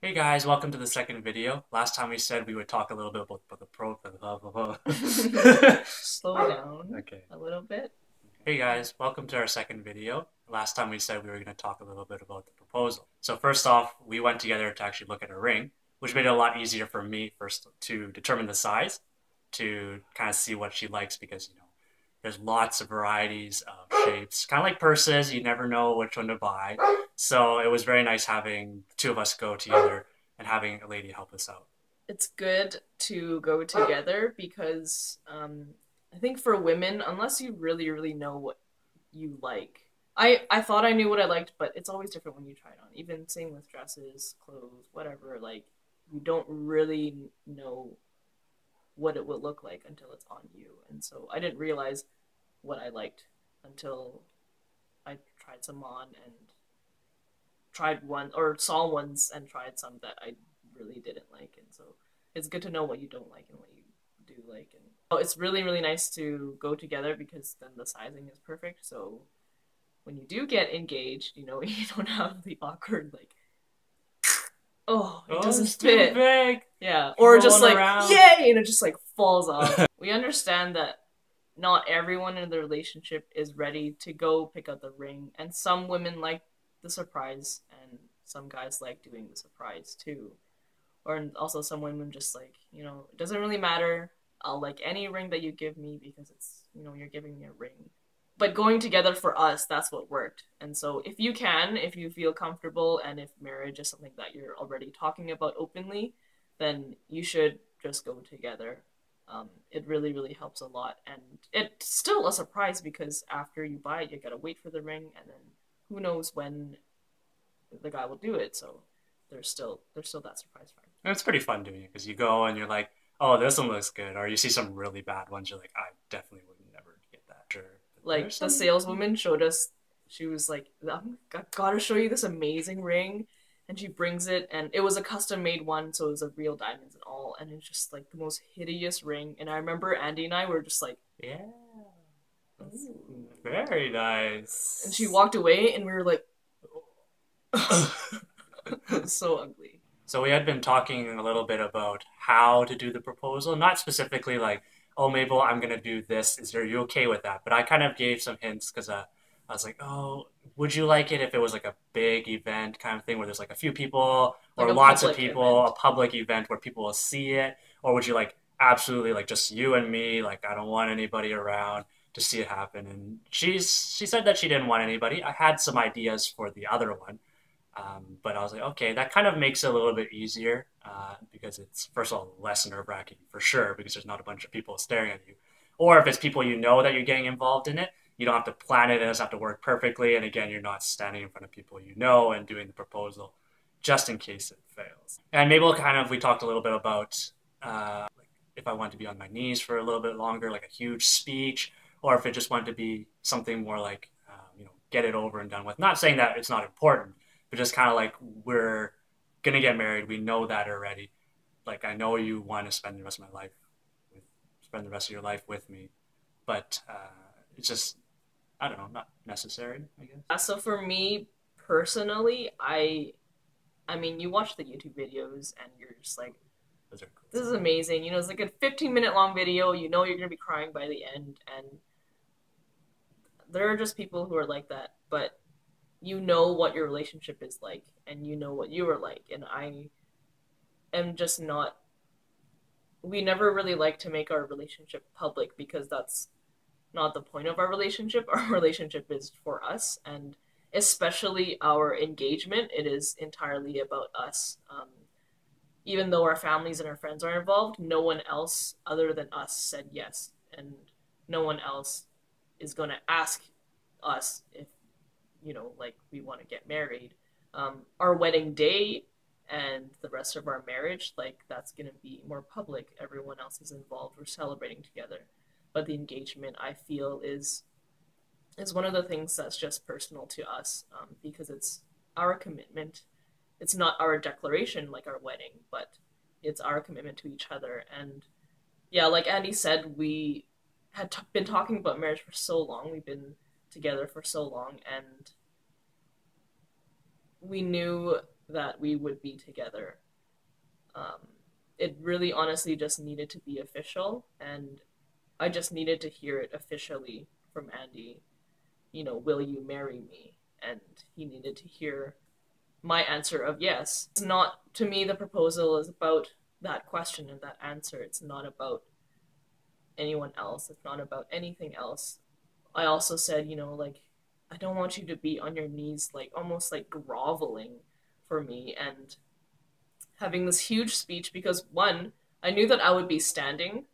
Hey guys, welcome to the second video. Last time we said we would talk a little bit about the pro. Blah, blah, blah. Slow down Okay. a little bit. Hey guys, welcome to our second video. Last time we said we were going to talk a little bit about the proposal. So first off, we went together to actually look at a ring, which made it a lot easier for me first to determine the size, to kind of see what she likes because, there's lots of varieties of shapes. Kind of like purses, you never know which one to buy. So it was very nice having the two of us go together and having a lady help us out. It's good to go together because I think for women, unless you really know what you like, I thought I knew what I liked, but it's always different when you try it on. Even same with dresses, clothes, whatever. Like you don't really know what it would look like until it's on you, and so I didn't realize what I liked until I tried some on and tried one or saw ones and tried some that I really didn't like, and so it's good to know what you don't like and what you do like. And oh, it's really nice to go together because then the sizing is perfect. So when you do get engaged, you don't have the awkward like, oh, it Oh, doesn't it's too fit. big. Yeah, or just Rolling like around. yay, and it just like falls off. We understand that not everyone in the relationship is ready to go pick up the ring, and some women like the surprise, and some guys like doing the surprise too. Or also some women just like, it doesn't really matter. I'll like any ring that you give me because you're giving me a ring. But going together for us, that's what worked. And so if you feel comfortable and if marriage is something that you're already talking about openly, then you should just go together. It really helps a lot. And it's still a surprise because after you buy it, you gotta wait for the ring, and then who knows when the guy will do it. So there's still that surprise factor. And it's pretty fun doing it because you go and you're like, oh, this one looks good. Or you see some really bad ones, you're like, I definitely would never get that. Sure. But Like there's the some. saleswoman showed us, she was like, I gotta show you this amazing ring. And she brings it, and it was a custom made one, so it was a real diamonds and all. And it's just like the most hideous ring. And I remember Andy and I were just like, Yeah. That's ooh. very And she nice. walked away, and we were like, it was so ugly. So we had been talking a little bit about how to do the proposal, not specifically like, oh, Mabel, I'm gonna do this. Are you okay with that? But I kind of gave some hints because I was like, oh, would you like it if it was like a big event kind of thing where there's like a few people Like or a lots of public people, a event. public event where people will see it, or would you like absolutely like just you and me? Like I don't want anybody around to see it happen. And she said that she didn't want anybody. I had some ideas for the other one, but I was like, okay, that kind of makes it a little bit easier because it's, first of all, less nerve wracking for sure because there's not a bunch of people staring at you. Or if it's people you know that you're getting involved in it, you don't have to plan it. It doesn't have to work perfectly. And again, you're not standing in front of people you know and doing the proposal just in case it fails. And Mabel we talked a little bit about like if I wanted to be on my knees for a little bit longer, like a huge speech, or if it just wanted to be something more like, get it over and done with. Not saying that it's not important, but just kind of like we're gonna get married. We know that already. Like I know you want to spend the rest of my life with, spend the rest of your life with me, but it's just I don't know, not necessary. I guess. So for me personally, I mean, you watch the YouTube videos and you're just like, Those are cool. this is amazing. It's like a 15-minute long video. You know you're gonna be crying by the end, and there are just people who are like that. But you know what your relationship is like, and you know what you are like, and I am just not. We never really like to make our relationship public because that's not the point of our relationship. Our relationship is for us, and especially our engagement, it is entirely about us. Even though our families and our friends are involved, no one else other than us said yes, and no one else is going to ask us if like we want to get married. Our wedding day and the rest of our marriage, like that's going to be more public. Everyone else is involved. We're celebrating together, but the engagement I feel is one of the things that's just personal to us, because it's our commitment. It's not our declaration like our wedding, but it's our commitment to each other. And yeah, like Andy said, we had been talking about marriage for so long. We've been together for so long, and we knew that we would be together. Um, it really honestly just needed to be official, and I just needed to hear it officially from Andy. Will you marry me? And he needed to hear my answer of yes. It's not, to me, the proposal is about that question and that answer. It's not about anyone else, it's not about anything else. I also said, like, I don't want you to be on your knees, like almost like groveling for me and having this huge speech because one, I knew that I would be standing,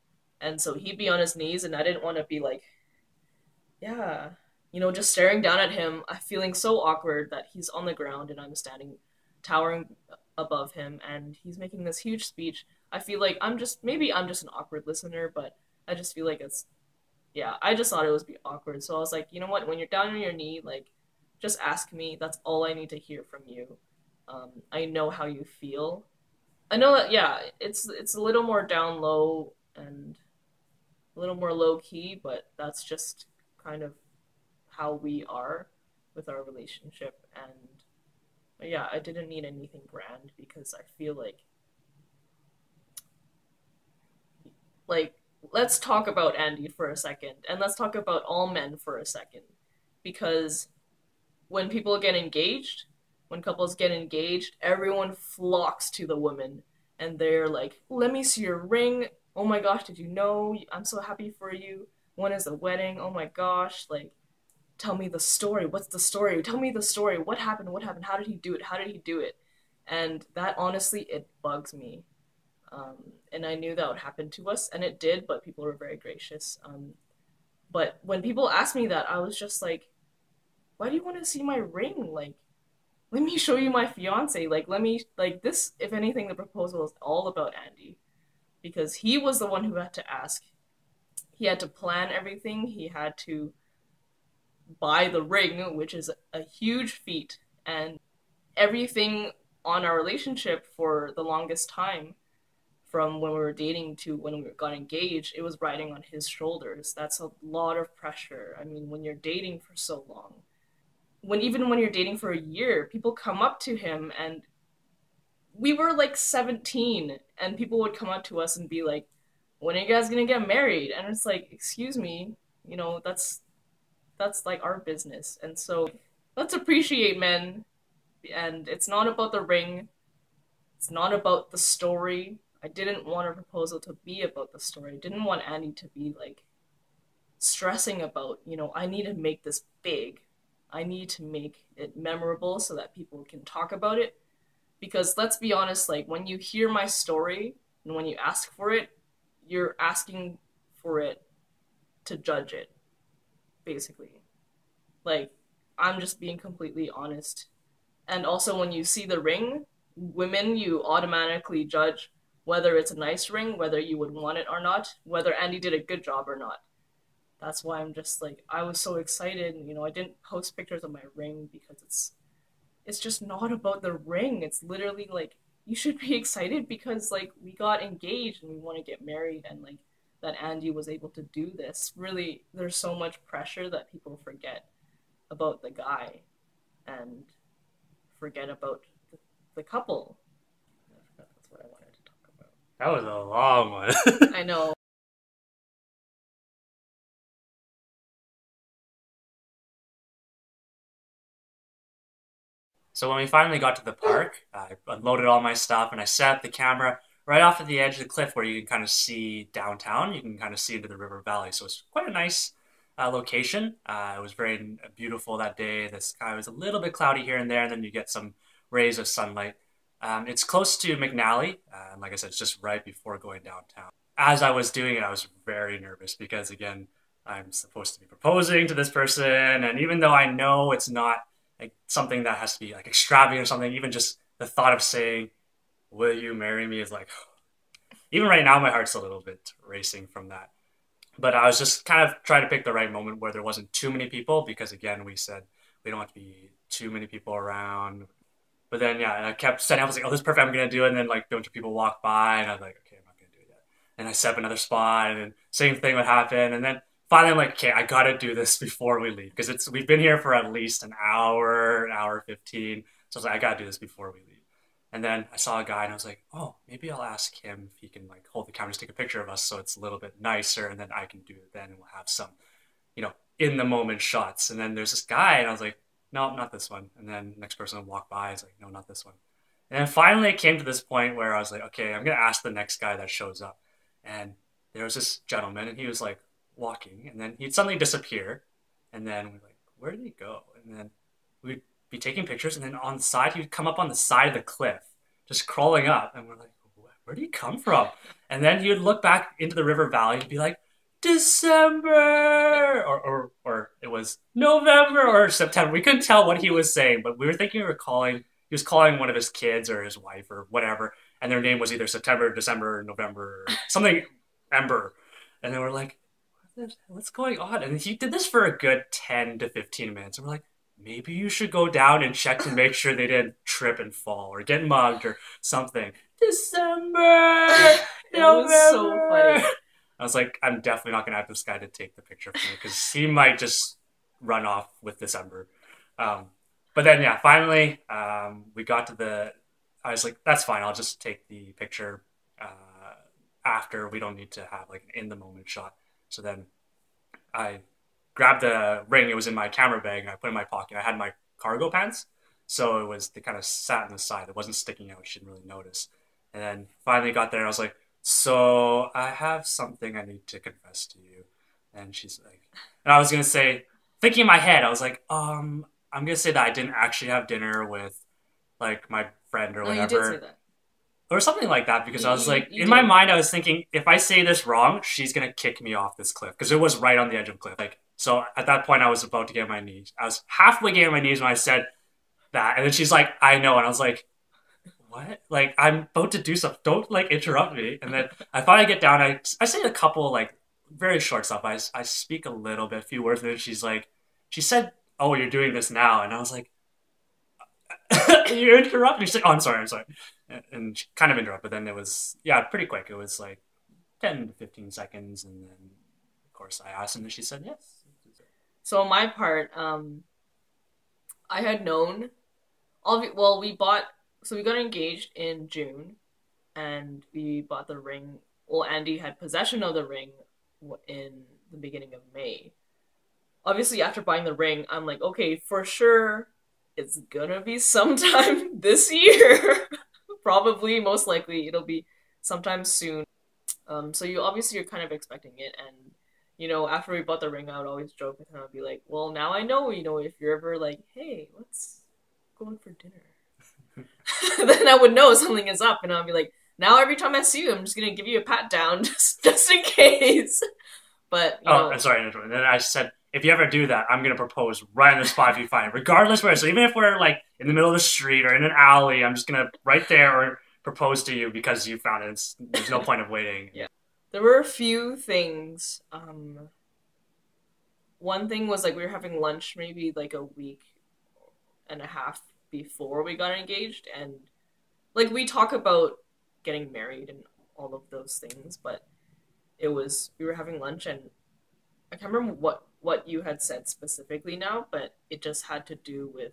and so he'd be on his knees, and I didn't want to be like, yeah, just staring down at him, feeling so awkward that he's on the ground and I'm standing, towering above him, and he's making this huge speech. I feel like maybe I'm just an awkward listener, but I just feel like yeah, I just thought it would be awkward. So I was like, you know what? When you're down on your knee, like, just ask me. That's all I need to hear from you. I know how you feel. I know that, yeah, it's a little more down low and a little more low key, but that's just kind of how we are with our relationship. And yeah, I didn't need anything grand because I feel like let's talk about Andy for a second, and let's talk about all men for a second, because when people get engaged, when couples get engaged, everyone flocks to the woman, and they're like, "Let me see your ring. Oh my gosh, did you know? I'm so happy for you. When is the wedding? Oh my gosh, like." Tell me the story. What's the story? Tell me the story. What happened? What happened? How did he do it? How did he do it? And that honestly, it bugs me. And I knew that would happen to us, and it did, but people were very gracious. But when people asked me that, I was just like, why do you want to see my ring? Like, let me show you my fiance. Like, let me, like, this, if anything, the proposal is all about Andy because he was the one who had to ask. He had to plan everything, he had to buy the ring, which is a huge feat, and everything on our relationship for the longest time from when we were dating to when we got engaged, it was riding on his shoulders. That's a lot of pressure. I mean, when you're dating for so long, even when you're dating for a year, people come up to him, and we were like 17, and people would come up to us and be like, "When are you guys gonna get married?" And it's like, "Excuse me, that's like our business." And so let's appreciate men, and it's not about the ring, it's not about the story. I didn't want a proposal to be about the story. I didn't want Andy to be like stressing about, I need to make this big. I need to make it memorable so that people can talk about it. Because let's be honest, like when you hear my story and when you ask for it, you're asking for it to judge it, basically. Like, I'm just being completely honest. And also, when you see the ring, women, you automatically judge whether it's a nice ring, whether you would want it or not, whether Andy did a good job or not. That's why I'm just like, I was so excited. I didn't post pictures of my ring because it's just not about the ring. It's literally like, you should be excited because like we got engaged and we want to get married, and like that Andy was able to do this. Really, there's so much pressure that people forget about the guy and forget about the couple. That's what I wanted to talk about. That was a long one. I know. So when we finally got to the park, I unloaded all my stuff and I set up the camera right off at the edge of the cliff where you can kind of see downtown. You can kind of see into the river valley. So it's quite a nice location. It was very beautiful that day. The sky was a little bit cloudy here and there, and then you get some rays of sunlight. It's close to McNally. And like I said, it's just right before going downtown. As I was doing it, I was very nervous because, again, I'm supposed to be proposing to this person. And even though I know it's not like something that has to be like extravagant or something, even just the thought of saying, "Will you marry me?" is like, even right now, my heart's a little bit racing from that. But I was just kind of trying to pick the right moment where there wasn't too many people because, again, we said we don't want to be too many people around. But then, yeah, and I kept setting up. I was like, "Oh, this is perfect. I'm gonna do it." And then, like, a bunch of people walk by, and I was like, "Okay, I'm not gonna do it yet." And I set up another spot, and then same thing would happen. And then finally, I'm like, "Okay, I gotta do this before we leave because we've been here for at least an hour 15." So I was like, "I gotta do this before we leave." And then I saw a guy and I was like, oh, maybe I'll ask him if he can like hold the camera, just take a picture of us so it's a little bit nicer, and then I can do it then, and we'll have some, in the moment shots. And then there's this guy, and I was like, no, not this one. And then the next person would walk by, I was like, no, not this one. And then finally it came to this point where I was like, okay, I'm gonna ask the next guy that shows up. And there was this gentleman, and he was like walking, and then he'd suddenly disappear. And then we're like, where did he go? And then we'd be taking pictures, and then on the side, he'd come up on the side of the cliff, just crawling up. And we're like, where did he come from? And then he would look back into the river valley and be like, December, or it was November or September. We couldn't tell what he was saying, but we were thinking we were calling. He was calling one of his kids or his wife or whatever, and their name was either September, December, November, something, Ember. And then we're like, what's going on? And he did this for a good 10 to 15 minutes. And we're like, maybe you should go down and check to make sure they didn't trip and fall or get mugged or something. December, It was so November. funny. I was like, I'm definitely not gonna have this guy to take the picture for me because he might just run off with December. Um, but then yeah, finally we got to the. I was like, that's fine. I'll just take the picture after. We don't need to have like an in the moment shot. So then I grabbed the ring. It was in my camera bag, and I put it in my pocket. I had my cargo pants, so it was they kind of sat on the side. It wasn't sticking out. She didn't really notice. And then finally got there, and I was like, "So I have something I need to confess to you." And she's like, and I was gonna say, thinking in my head, I was like, I'm gonna say that I didn't actually have dinner with like my friend or No, you did say whatever, that. or something like that because I was like, You in my did. mind, I was thinking if I say this wrong, she's gonna kick me off this cliff because it was right on the edge of the cliff. Like, so at that point, I was about to get on my knees. I was halfway getting on my knees when I said that, and then she's like, "I know," and I was like, "What? Like, I'm about to do something. Don't like interrupt me." And then I finally get down. I say a couple like very short stuff. I speak a little bit, a few words, and then she's like, she said, "Oh, you're doing this now," and I was like, "You interrupted me." She's like, "Oh, I'm sorry, I'm sorry," and she kind of interrupted. But then it was yeah, pretty quick. It was like 10 to 15 seconds, and then of course I asked, and she said yes. So on my part, I had known well, we bought, so we got engaged in June, and we bought the ring. Well, Andy had possession of the ring in the beginning of May. Obviously, after buying the ring, I'm like, okay, for sure, it's gonna be sometime this year. Probably, most likely, it'll be sometime soon. So you're kind of expecting it, and after we bought the ring, I would always joke with him. I'd be like, "Well, now I know. If you're ever like, hey, let's go out for dinner," then I would know something is up, and I'll be like, "Now every time I see you, I'm just gonna give you a pat down, just in case." But Oh, I'm sorry. And then I said, if you ever do that, I'm gonna propose right on the spot if you find it, regardless where. So even if we're like in the middle of the street or in an alley, I'm just gonna right there or propose to you because you found it. There's no point of waiting. yeah, there were a few things. One thing was like we were having lunch maybe like a week and a half before we got engaged, and like we talk about getting married and all of those things, but we were having lunch, and I can't remember what you had said specifically now, but it just had to do with,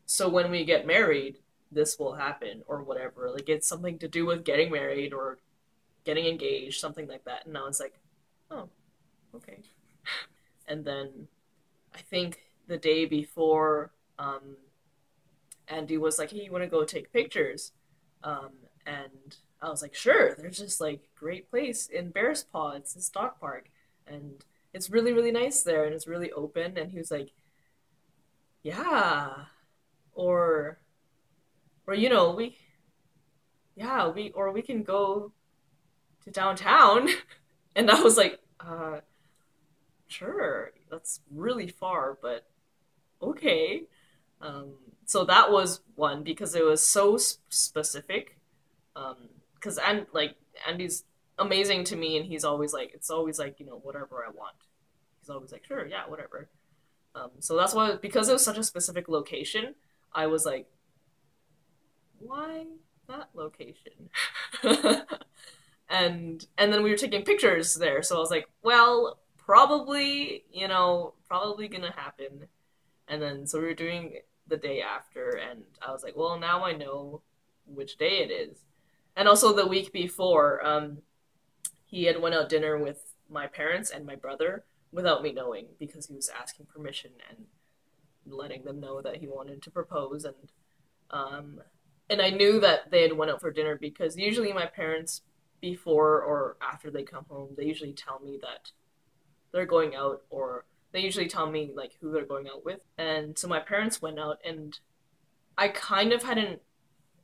so when we get married, this will happen or whatever. Like it's something to do with getting married or getting engaged, something like that. And I was like, oh, okay. And then I think the day before, Andy was like, hey, you want to go take pictures? And I was like, sure. There's just like great place in Bears Paw. It's this dog park, and it's really really nice there, and it's really open. And he was like, yeah, or we we can go to downtown. And I was like, sure. That's really far, but okay. Um, so that was one because it was so specific. Because and like Andy's amazing to me, and he's always like, it's always like whatever I want. He's always like, sure, yeah, whatever. So that's why, because it was such a specific location, I was like, why that location? And then we were taking pictures there, so I was like, well, probably probably gonna happen. And then so we were doing the day after, and I was like, well, now I know which day it is. And also the week before, he had went out dinner with my parents and my brother without me knowing because he was asking permission and letting them know that he wanted to propose. Um, and I knew that they had went out for dinner because usually my parents, before or after they come home, they usually tell me that they're going out, or they usually tell me like who they're going out with. And so my parents went out, and I kind of had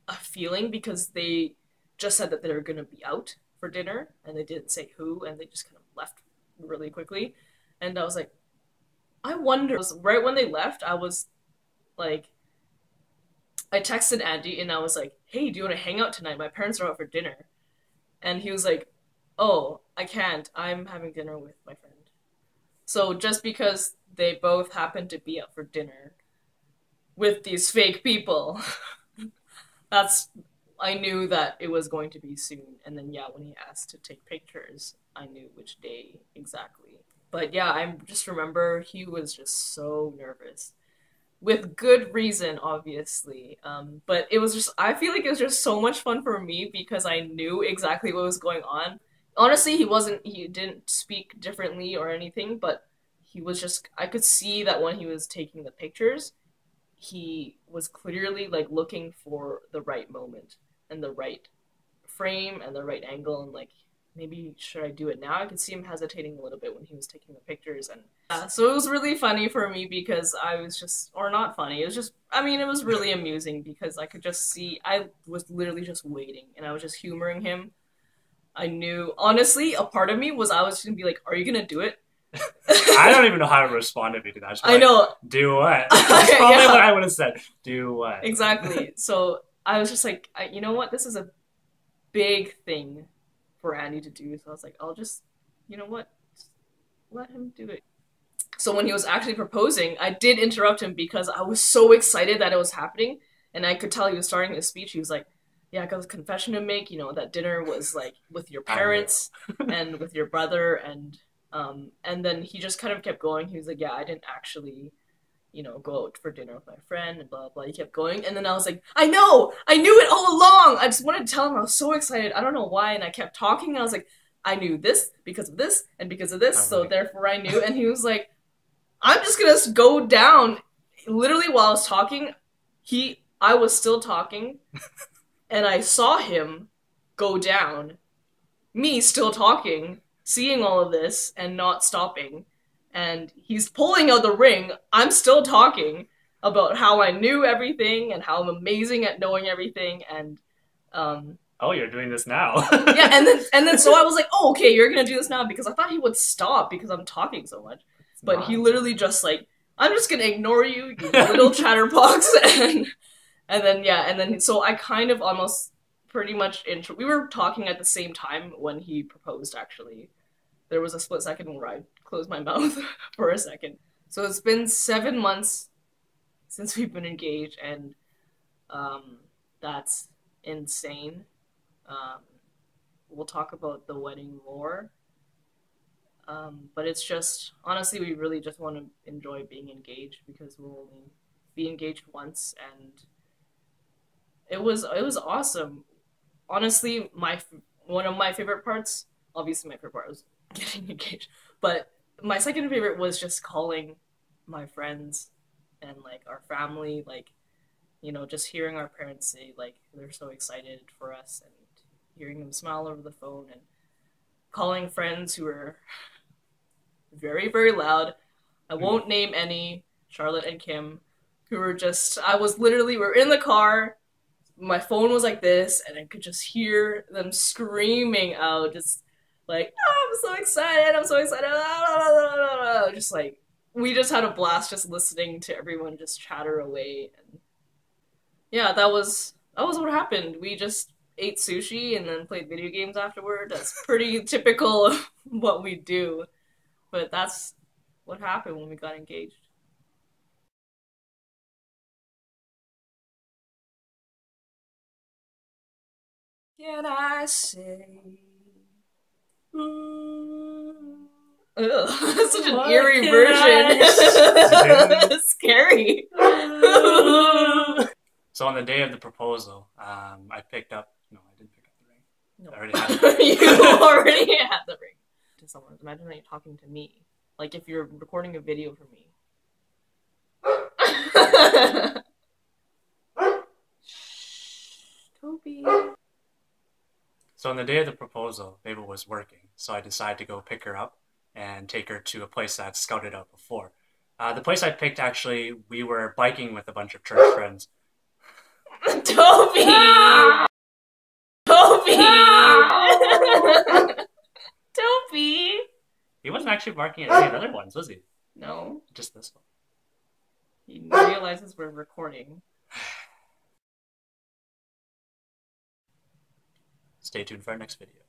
a feeling because they just said that they were going to be out for dinner and they didn't say who, and they just kind of left really quickly. And I was like, I wonder. Right when they left, I was like, I texted Andy and I was like, hey, do you want to hang out tonight? My parents are out for dinner. And he was like, oh, I can't. I'm having dinner with my friend. So just because they both happened to be out for dinner with these fake people, that's I knew that it was going to be soon. And then yeah, when he asked to take pictures, I knew which day exactly. But yeah, I just remember he was just so nervous. With good reason, obviously. But it was just, I feel like it was just so much fun for me because I knew exactly what was going on. Honestly, he didn't speak differently or anything, but he was just, I could see that when he was taking the pictures, he was clearly like looking for the right moment and the right frame and the right angle, and like, maybe should I do it now? I could see him hesitating a little bit when he was taking the pictures. And so it was really funny for me because I was just, or not funny, it was just, I mean, it was really amusing because I could just see, I was literally just waiting and I was just humoring him. I knew, honestly, a part of me was, I was just gonna be like, are you gonna do it? I don't even know how to respond to that. I know. Do what? That's probably Yeah. what I would have said. Do what? Exactly. So I was just like, you know what? This is a big thing for Andy to do. So I was like, I'll just, you know what? Just let him do it. So when he was actually proposing, I did interrupt him because I was so excited that it was happening. And I could tell he was starting his speech. He was like, yeah, I got a confession to make. You know, that dinner was like with your parents and with your brother. And then he just kind of kept going. He was like, yeah, I didn't actually, you know, go out for dinner with my friend and blah, blah, blah. He kept going. And then I was like, I know! I knew it all along! I just wanted to tell him I was so excited. I don't know why. And I kept talking. And I was like, I knew this because of this and because of this. So therefore I knew. And he was like, I'm just going to go down. Literally while I was talking, I was still talking. And I saw him go down. Me still talking, seeing all of this and not stopping. And he's pulling out the ring. I'm still talking about how I knew everything and how I'm amazing at knowing everything. And oh, you're doing this now. yeah, and then so I was like, oh, okay, you're gonna do this now, because I thought he would stop because I'm talking so much. But he literally just like, I'm just gonna ignore you, you little chatterbox. And then yeah, and then so I kind of almost pretty much we were talking at the same time when he proposed. Actually, there was a split second where I closed my mouth for a second. So it's been 7 months since we've been engaged, and that's insane. We'll talk about the wedding more. But it's just, honestly, we really just want to enjoy being engaged because we'll only be engaged once, and it was awesome. Honestly, one of my favorite parts, obviously my favorite part was getting engaged, but my second favorite was just calling my friends and like our family, like, you know, just hearing our parents say like they're so excited for us, and hearing them smile over the phone, and calling friends who are very, very loud. I won't name any, Charlotte and Kim, who were just, we were in the car, my phone was like this, and I could just hear them screaming out, just like, oh, I'm so excited, I'm so excited, just like, we just had a blast just listening to everyone just chatter away. And yeah, that was what happened. We just ate sushi and then played video games afterward. That's pretty typical of what we do. But that's what happened when we got engaged. Can I say? Ugh, that's such an eerie version. It's scary. So on the day of the proposal, I picked up. No, I didn't pick up the ring. No. I already had it. You already had the ring. To someone. Imagine that you're talking to me. Like if you're recording a video for me. Tobey. So on the day of the proposal, Mabel was working, so I decided to go pick her up and take her to a place that I'd scouted out before. The place I picked, actually, we were biking with a bunch of church friends. Tobey! Tobey! Tobey! He wasn't actually barking at any of the other ones, was he? No. Just this one. He realizes we're recording. Stay tuned for our next video.